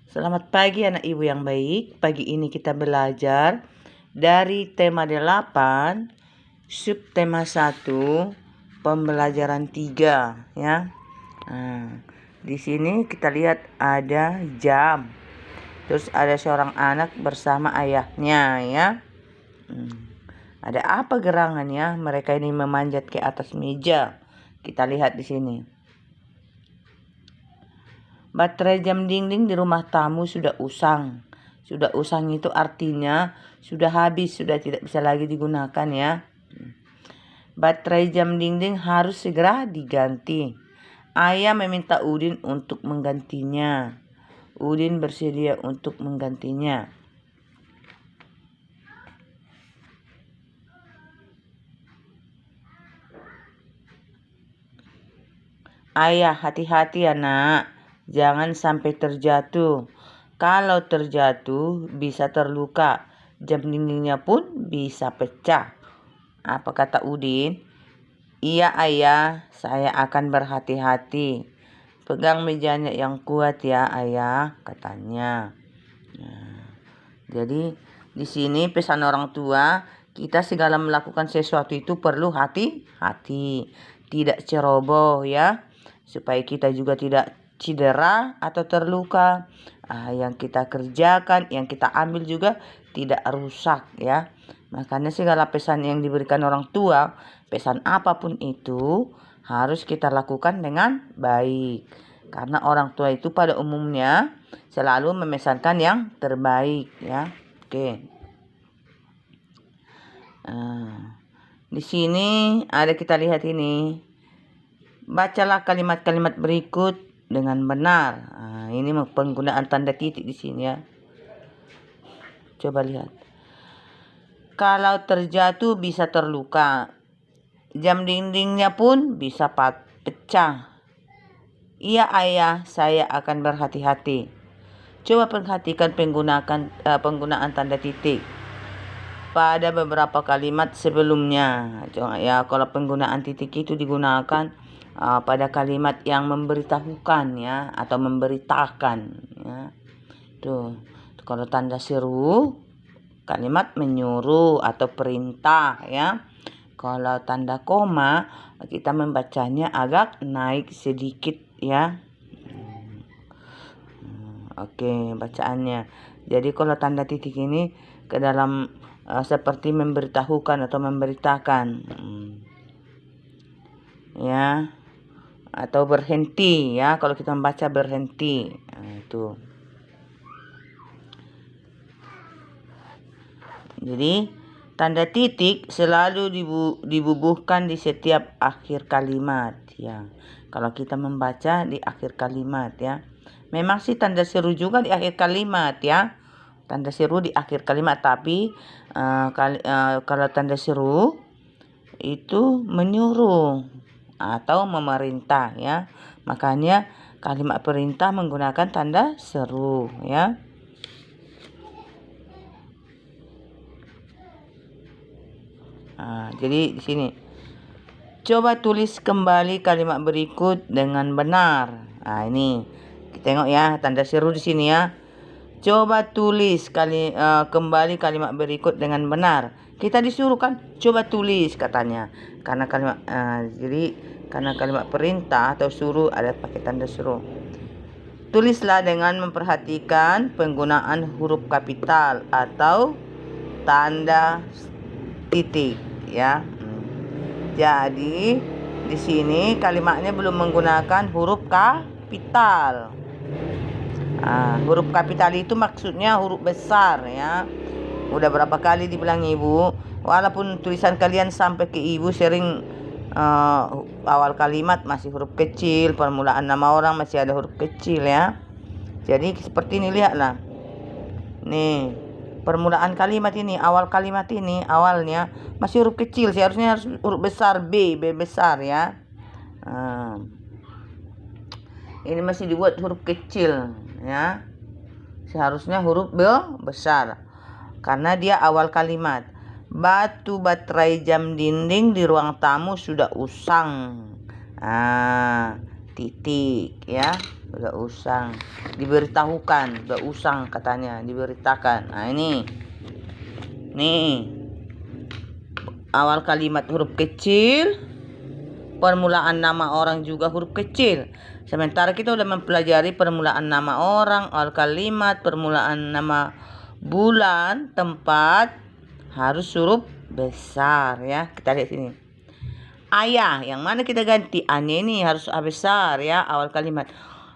Selamat pagi anak ibu yang baik. Pagi ini kita belajar dari tema 8, subtema 1, pembelajaran 3 ya. Di sini kita lihat ada jam. Terus ada seorang anak bersama ayahnya ya. Ada apa gerangannya? Mereka ini memanjat ke atas meja. Kita lihat di sini. Baterai jam dinding di rumah tamu sudah usang. Sudah usang itu artinya sudah habis, sudah tidak bisa lagi digunakan ya. Baterai jam dinding harus segera diganti. Ayah meminta Udin untuk menggantinya. Udin bersedia untuk menggantinya. Ayah, hati-hati ya nak. Jangan sampai terjatuh. Kalau terjatuh bisa terluka. Jam dindingnya pun bisa pecah. Apa kata Udin? Iya ayah, saya akan berhati-hati. Pegang mejanya yang kuat ya ayah, katanya. Jadi di sini pesan orang tua, kita segala melakukan sesuatu itu perlu hati-hati. Tidak ceroboh ya. Supaya kita juga tidak cedera atau terluka. Yang kita kerjakan, yang kita ambil juga tidak rusak ya. Makanya segala pesan yang diberikan orang tua, pesan apapun itu harus kita lakukan dengan baik. Karena orang tua itu pada umumnya selalu memesankan yang terbaik ya. Oke. Di sini ada kita lihat ini. Bacalah kalimat-kalimat berikut dengan benar. Ini penggunaan tanda titik di sini ya. Coba lihat. Kalau terjatuh bisa terluka. Jam dindingnya pun bisa pecah. Iya ayah, saya akan berhati-hati. Coba perhatikan penggunaan tanda titik pada beberapa kalimat sebelumnya. Ya, kalau penggunaan titik itu digunakan pada kalimat yang memberitahukan ya, atau memberitakan ya. Tuh, kalau tanda seru, kalimat menyuruh atau perintah ya. Kalau tanda koma, kita membacanya agak naik sedikit ya. Oke, bacaannya. Jadi kalau tanda titik ini ke dalam seperti memberitahukan atau memberitakan. Ya. Atau berhenti ya, kalau kita membaca berhenti. Itu. Jadi tanda titik selalu dibubuhkan di setiap akhir kalimat ya. Kalau kita membaca di akhir kalimat ya. Memang sih tanda seru juga di akhir kalimat ya. Tanda seru di akhir kalimat, tapi kalau tanda seru itu menyuruh atau memerintah ya. Makanya kalimat perintah menggunakan tanda seru ya. Jadi di sini coba tulis kembali kalimat berikut dengan benar. Ini kita tengok ya, tanda seru di sini ya. Coba tulis kembali kalimat berikut dengan benar. Kita disuruh kan, coba tulis katanya. Karena kalimat perintah atau suruh ada pakai tanda seru. Tulislah dengan memperhatikan penggunaan huruf kapital atau tanda titik ya. Jadi di sini kalimatnya belum menggunakan huruf kapital. Huruf kapital itu maksudnya huruf besar ya. Udah berapa kali dibilang ibu, walaupun tulisan kalian sampai ke ibu sering awal kalimat masih huruf kecil, permulaan nama orang masih ada huruf kecil ya. Jadi seperti ini, lihatlah. Nih, permulaan kalimat ini, awal kalimat ini awalnya masih huruf kecil, seharusnya harus huruf besar B besar ya. Ini masih dibuat huruf kecil ya. Seharusnya huruf B besar. Karena dia awal kalimat. Batu baterai jam dinding di ruang tamu sudah usang. titik ya. Udah usang. Diberitahukan, udah usang katanya, diberitakan. Nah, ini. Nih. Awal kalimat huruf kecil, permulaan nama orang juga huruf kecil. Sementara kita udah mempelajari permulaan nama orang, awal kalimat, permulaan nama bulan, tempat harus huruf besar ya. Kita lihat sini. Ayah, yang mana kita ganti? A-nya ini harus A besar ya, awal kalimat.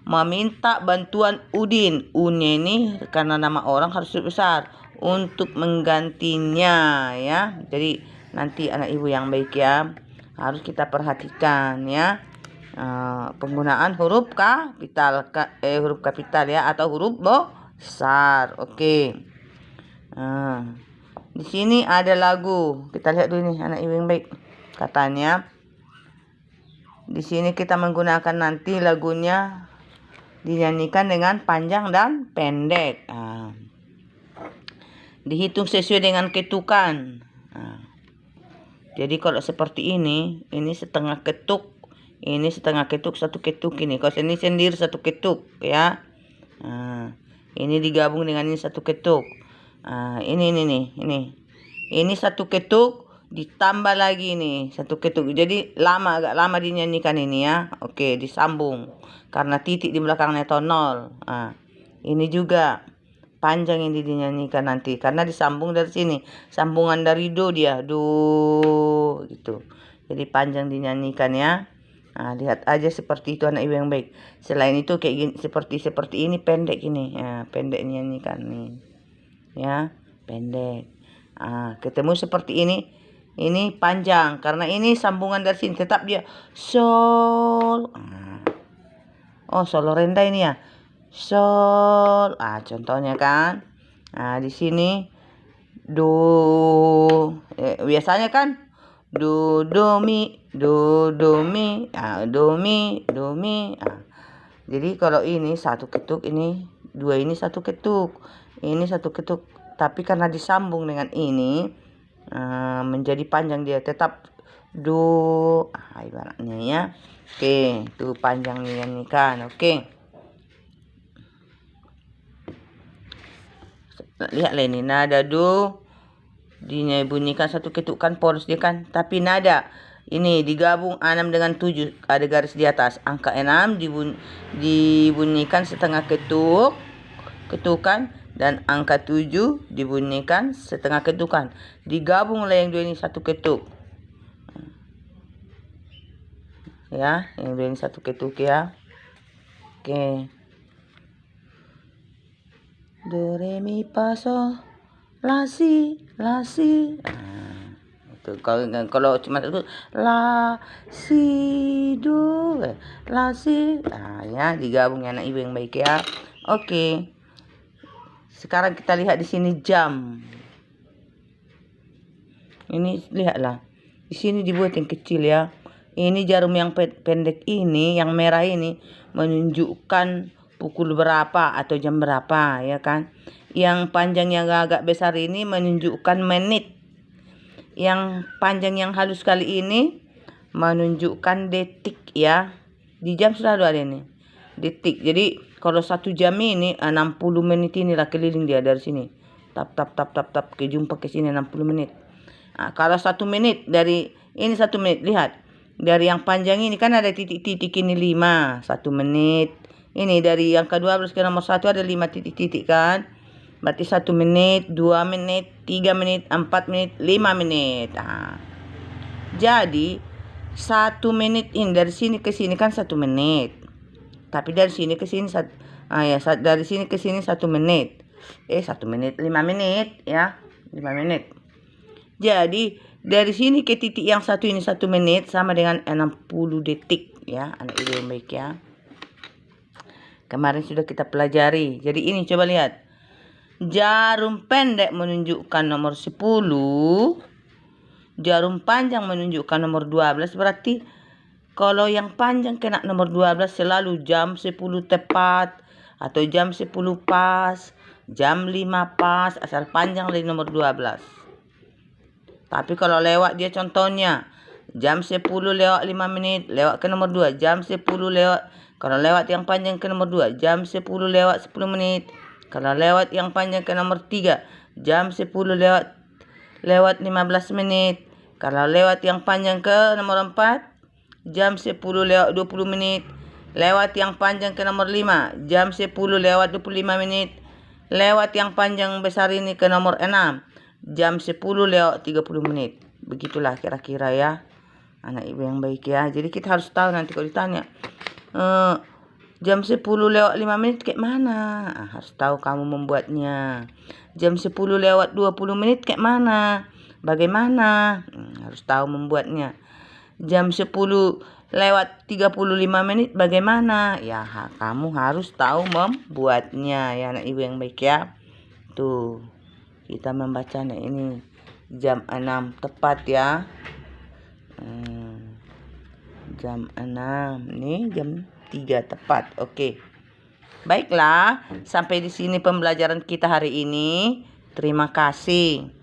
Meminta bantuan Udin. U-nya ini karena nama orang harus huruf besar untuk menggantinya ya. Jadi nanti anak ibu yang baik ya, harus kita perhatikan ya. Penggunaan huruf kapital, huruf kapital ya, atau huruf besar. Oke. Di sini ada lagu. Kita lihat dulu nih anak ibu yang baik. Katanya di sini kita menggunakan nanti lagunya dinyanyikan dengan panjang dan pendek. Dihitung sesuai dengan ketukan. Jadi kalau seperti ini setengah ketuk. Ini setengah ketuk, satu ketuk ini. Kalau ini sendiri satu ketuk ya. Ini digabung dengan ini satu ketuk. Ini satu ketuk ditambah lagi nih satu ketuk. Jadi agak lama dinyanyikan ini ya. Oke, disambung karena titik di belakangnya atau nol. Ini juga panjang ini dinyanyikan nanti karena disambung dari sini. Sambungan dari do dia, do gitu. Jadi panjang dinyanyikan ya. Lihat aja seperti itu anak ibu yang baik. Selain itu kayak gini, seperti ini pendek ini. Pendek nyanyikan nih. Ya, pendek. Ketemu seperti ini. Ini panjang karena ini sambungan dari sini, tetap dia sol. Oh, sol rendah ini ya. Sol. Contohnya kan. Di sini do. Biasanya kan do mi, do mi, do mi. Jadi kalau ini satu ketuk, ini dua, ini satu ketuk, ini satu ketuk. Tapi karena disambung dengan ini menjadi panjang dia, tetap do. Ibaratnya ya. Oke, itu panjang ini kan. Oke. Lihatlah ini nada do dibunyikan satu ketukan polos dia kan, tapi nada ini digabung 6 dengan 7, ada garis di atas. Angka 6 dibunyikan setengah ketukan, dan angka 7 dibunyikan setengah ketukan. Digabung oleh yang dua ini satu ketuk. Ya, yang dua ini satu ketuk ya. Oke. Do re mi fa sol la si. Itu kalau cuma itu la si do la si. Ya, digabung ya anak ibu yang baik ya. Oke. Sekarang kita lihat di sini jam. Ini lihatlah. Di sini dibuat yang kecil ya. Ini jarum yang pendek ini, yang merah ini menunjukkan pukul berapa atau jam berapa ya kan. Yang panjang yang agak besar ini menunjukkan menit. Yang panjang yang halus kali ini menunjukkan detik ya. Di jam selalu ada ini detik. Jadi kalau 1 jam ini 60 menit inilah keliling dia dari sini. Tap ke jumpa ke sini 60 menit. Kalau 1 menit dari ini 1 menit, lihat. Dari yang panjang ini kan ada titik-titik ini 5, 1 menit. Ini dari yang ke-12 ke nomor 1 ada 5 titik-titik kan. Berarti 1 menit, 2 menit, 3 menit, 4 menit, 5 menit. Jadi 1 menit ini dari sini ke sini kan 1 menit. Tapi dari sini ke sini dari sini ke sini 1 menit. 1 menit 5 menit ya. 5 menit. Jadi dari sini ke titik yang satu ini 1 menit sama dengan 60 detik ya, anak ibu yang baik ya. Kemarin sudah kita pelajari. Jadi ini coba lihat. Jarum pendek menunjukkan nomor 10. Jarum panjang menunjukkan nomor 12. Berarti kalau yang panjang kena nomor 12 selalu jam 10 tepat. Atau jam 10 pas. Jam 5 pas. Asal panjang dari nomor 12. Tapi kalau lewat dia contohnya Jam 10 lewat 5 menit, lewat ke nomor 2. Jam 10 lewat, kalau lewat yang panjang ke nomor 2. Jam 10 lewat 10 menit. Kalau lewat yang panjang ke nomor 3. Jam 10 lewat 15 menit. Kalau lewat yang panjang ke nomor 4. Jam 10 lewat 20 menit. Lewat yang panjang ke nomor 5. Jam 10 lewat 25 menit. Lewat yang panjang besar ini ke nomor 6. Jam 10 lewat 30 menit. Begitulah kira-kira ya. Anak ibu yang baik ya. Jadi kita harus tahu nanti kalau ditanya. Jam 10 lewat 5 menit kayak mana? Harus tahu kamu membuatnya. Jam 10 lewat 20 menit kayak mana? Bagaimana? Harus tahu membuatnya. Jam 10 lewat 35 menit bagaimana? Ya, kamu harus tahu membuatnya ya anak ibu yang baik ya. Tuh, kita membaca ini jam 6 tepat ya. Jam 6 nih jam 3 tepat. Oke. Baiklah, sampai di sini pembelajaran kita hari ini. Terima kasih.